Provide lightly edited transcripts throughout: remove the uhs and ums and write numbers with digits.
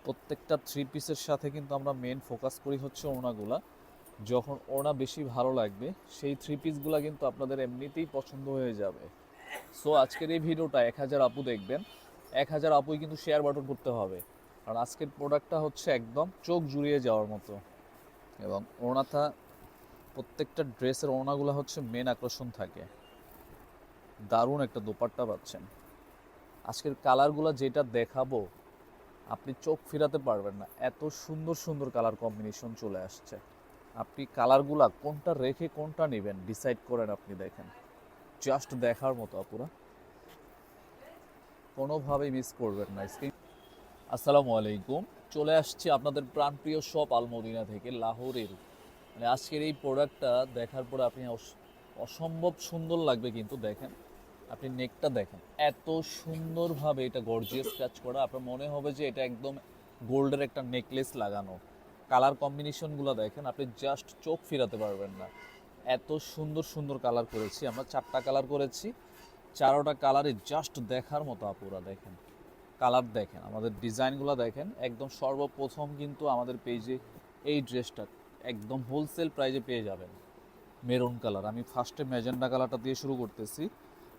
প্রত্যেকটা থ্রি পিসের সাথে কিন্তু আমরা মেন ফোকাস করি হচ্ছে ওড়নাগুলা। যখন ওড়না বেশি ভালো লাগবে সেই থ্রি পিসগুলা কিন্তু আপনাদের এমনিতেই পছন্দ হয়ে যাবে। সো আজকের এই ভিডিওটা 1000 আপু দেখবেন। 1000 আপুই কিন্তু শেয়ার বাটন করতে হবে, কারণ আজকের প্রোডাক্টটা হচ্ছে একদম চোখ জুড়িয়ে যাওয়ার মতো। এবং ওড়নাটা, প্রত্যেকটা ড্রেসের ওড়নাগুলো হচ্ছে মেন আকর্ষণ থাকে। দারুণ একটা দোপাট্টা পাচ্ছেন। আজকের কালারগুলো যেটা দেখাবো আপনি চোখ ফিরাতে পারবেন না, এত সুন্দর সুন্দর কালার কম্বিনেশন চলে আসছে। আপনি কালারগুলা কোনটা রেখে কোনটা নেবেন ডিসাইড করেন, আপনি দেখেন জাস্ট দেখার মতো আপুরা, কোনোভাবেই মিস করবেন না। আসসালামু আলাইকুম, চলে আসছি আপনাদের প্রাণপ্রিয় শপ আলমদিনা থেকে, লাহোরের। মানে আজকের এই প্রোডাক্টটা দেখার পরে আপনি অসম্ভব সুন্দর লাগবে। কিন্তু দেখেন, আপনি নেকটা দেখেন, এত সুন্দরভাবে এটা গর্জিয়াস কাজ করা, আপনার মনে হবে যে এটা একদম গোল্ডের একটা নেকলেস লাগানো। কালার কম্বিনেশনগুলো দেখেন, আপনি জাস্ট চোখ ফিরাতে পারবেন না, এত সুন্দর সুন্দর কালার করেছি আমরা। 4টা কালার করেছি, 4টা কালারে জাস্ট দেখার মতো আপুরা। দেখেন কালার, দেখেন আমাদের ডিজাইনগুলো দেখেন। একদম সর্বপ্রথম কিন্তু আমাদের পেজে এই ড্রেসটা একদম হোলসেল প্রাইজে পেয়ে যাবেন, মেরুন কালার। আমি ফার্স্টে ম্যাজেন্ডা কালারটা দিয়ে শুরু করতেছি,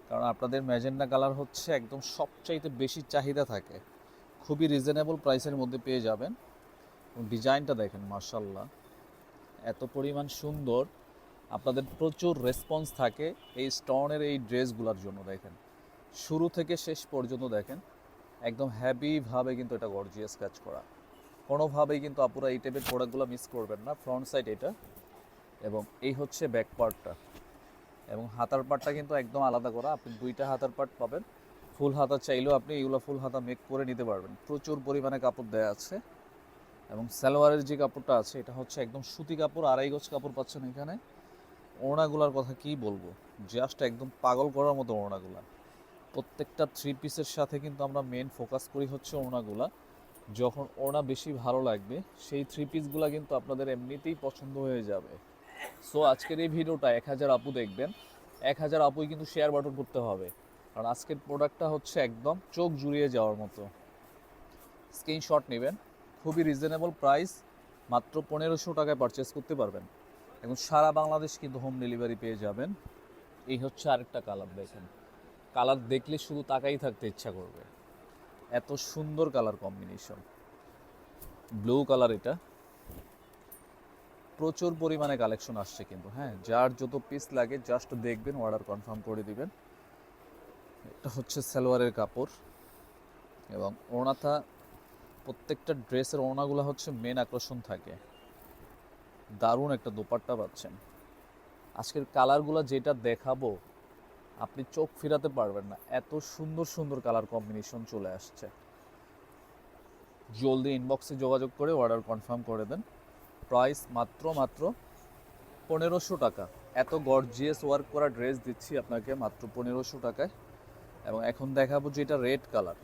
কারণ আপনাদের ম্যাজেন্ডা কালার হচ্ছে একদম সবচাইতে বেশি চাহিদা থাকে। খুবই রিজনেবল প্রাইসের মধ্যে পেয়ে যাবেন। ডিজাইনটা দেখেন, মার্শাল্লাহ এত পরিমাণ সুন্দর। আপনাদের প্রচুর রেসপন্স থাকে এই স্টোনের এই ড্রেসগুলোর জন্য। দেখেন শুরু থেকে শেষ পর্যন্ত দেখেন, একদম হ্যাভিভাবে কিন্তু এটা গর্জিয়াস কাজ করা। কোনোভাবেই কিন্তু আপুরা এই টাইপের প্রোডাক্টগুলো মিস করবেন না। ফ্রন্ট সাইড এটা, এবং এই হচ্ছে ব্যাক পার্টটা, এবং হাতার পার্টটা কিন্তু একদম আলাদা করা। আপনি 2টা হাতার পার্ট পাবেন। ফুল হাতা চাইলেও আপনি এইগুলো ফুল হাতা মেক করে নিতে পারবেন, প্রচুর পরিমাণে কাপড় দেওয়া আছে। এবং সালোয়ারের যে কাপড়টা আছে এটা হচ্ছে একদম সুতি কাপড়, 2.5 গজ কাপড় পাচ্ছেন এখানে। ওড়নাগুলার কথা কি বলবো, জাস্ট একদম পাগল করার মতো ওড়নাগুলা। প্রত্যেকটা থ্রি পিসের সাথে কিন্তু আমরা মেন ফোকাস করি হচ্ছে ওড়নাগুলা। যখন ওড়না বেশি ভালো লাগবে সেই থ্রি পিসগুলো কিন্তু আপনাদের এমনিতেই পছন্দ হয়ে যাবে। সো আজকের এই ভিডিওটা 1000 আপু দেখবেন। 1000 আপুই কিন্তু শেয়ার বাটন করতে হবে, কারণ আজকের প্রোডাক্টটা হচ্ছে একদম চোখ জুড়িয়ে যাওয়ার মতো। স্ক্রিনশট নেবেন, খুবই রিজনেবল প্রাইস, মাত্র 1500 টাকায় পারচেস করতে পারবেন। এখন সারা বাংলাদেশ কিন্তু হোম ডেলিভারি পেয়ে যাবেন। এই হচ্ছে আরেকটা কালার, দেখেন কালার দেখলে শুধু তাকাই থাকতে ইচ্ছা করবে, এত সুন্দর কালার কম্বিনেশন। ব্লু কালার, এটা প্রচুর পরিমাণে কালেকশন আসছে কিন্তু। হ্যাঁ, যার যত পিস লাগে জাস্ট দেখবেন, অর্ডার কনফার্ম করে দিবেন। এটা হচ্ছে সালোয়ারের কাপড়, এবং ওড়নাটা, প্রত্যেকটা ড্রেসের ওড়নাগুলো হচ্ছে মেন আকর্ষণ থাকে। দারুণ একটা দোপাট্টা পাচ্ছেন। আজকের কালারগুলো যেটা দেখাবো আপনি চোখ ফিরাতে পারবেন না, এত সুন্দর সুন্দর কালার কম্বিনেশন চলে আসছে। জলদি ইনবক্সে যোগাযোগ করে অর্ডার কনফার্ম করে দেন। প্রাইস মাত্র 1500 টাকা। এত গর্জিয়াস ওয়ার্ক করা ড্রেস দিচ্ছি আপনাকে মাত্র 1500 টাকায়। এবং এখন দেখাবো যেটা রেড কালার,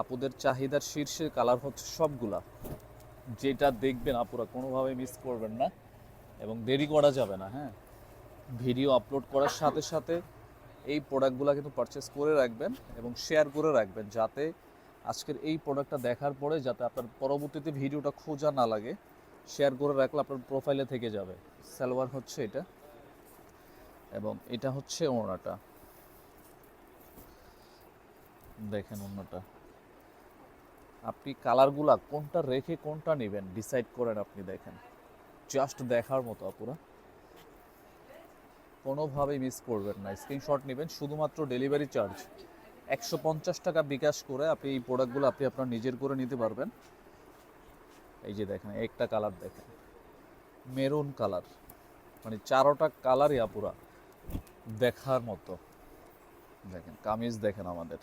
আপুদের চাহিদার শীর্ষের কালার হচ্ছে সবগুলা। যেটা দেখবেন আপুরা কোনোভাবে মিস করবেন না, এবং দেরি করা যাবে না। হ্যাঁ, ভিডিও আপলোড করার সাথে সাথে এই প্রোডাক্টগুলো কিন্তু পারচেস করে রাখবেন এবং শেয়ার করে রাখবেন, যাতে আজকের এই প্রোডাক্টটা দেখার পরে যাতে আপনার পরবর্তীতে ভিডিওটা খোঁজা না লাগে। শেয়ার করে রাখলে আপনার প্রোফাইলে থেকে যাবে। সালোয়ার হচ্ছে এটা, এবং এটা হচ্ছে ওড়নাটা। দেখেন ওড়নাটা, আপনি কালারগুলা কোনটা রেখে কোনটা নেবেন ডিসাইড করেন, আপনি দেখেন জাস্ট দেখার মতো আপুরা, কোনোভাবেই মিস করবেন না। স্ক্রিনশট নেবেন, শুধুমাত্র ডেলিভারি চার্জ 150 টাকা বিকাশ করে আপনি এই প্রোডাক্টগুলো আপনি আপনার নিজের করে নিতে পারবেন। এই যে দেখেন একটা কালার, দেখেন মেরুন কালার, মানে 4টা কালারই আপুরা দেখার মতো। দেখেন কামিজ দেখেন আমাদের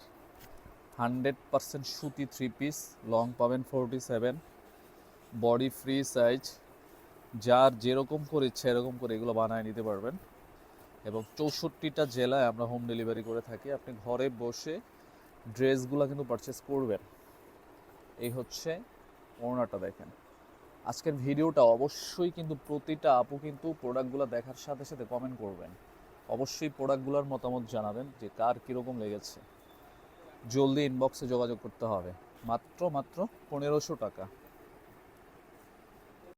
100% সুতি থ্রি পিস, লং পাবেন 47, বডি ফ্রি সাইজ, যার যেরকম করে ইচ্ছা এরকম করে এগুলো বানায় নিতে পারবেন। এবং 64টা জেলায় আমরা হোম ডেলিভারি করে থাকি, আপনি ঘরে বসে ড্রেসগুলো কিন্তু পারচেস করবেন। এই হচ্ছে ওড়নাটা। দেখেন আজকের ভিডিওটা অবশ্যই কিন্তু প্রতিটা আপু কিন্তু প্রোডাক্টগুলো দেখার সাথে সাথে কমেন্ট করবেন, অবশ্যই প্রোডাক্টগুলোর মতামত জানাবেন যে কার কীরকম লেগেছে। জলদি ইনবক্সে যোগাযোগ করতে হবে। মাত্র 1500 টাকা।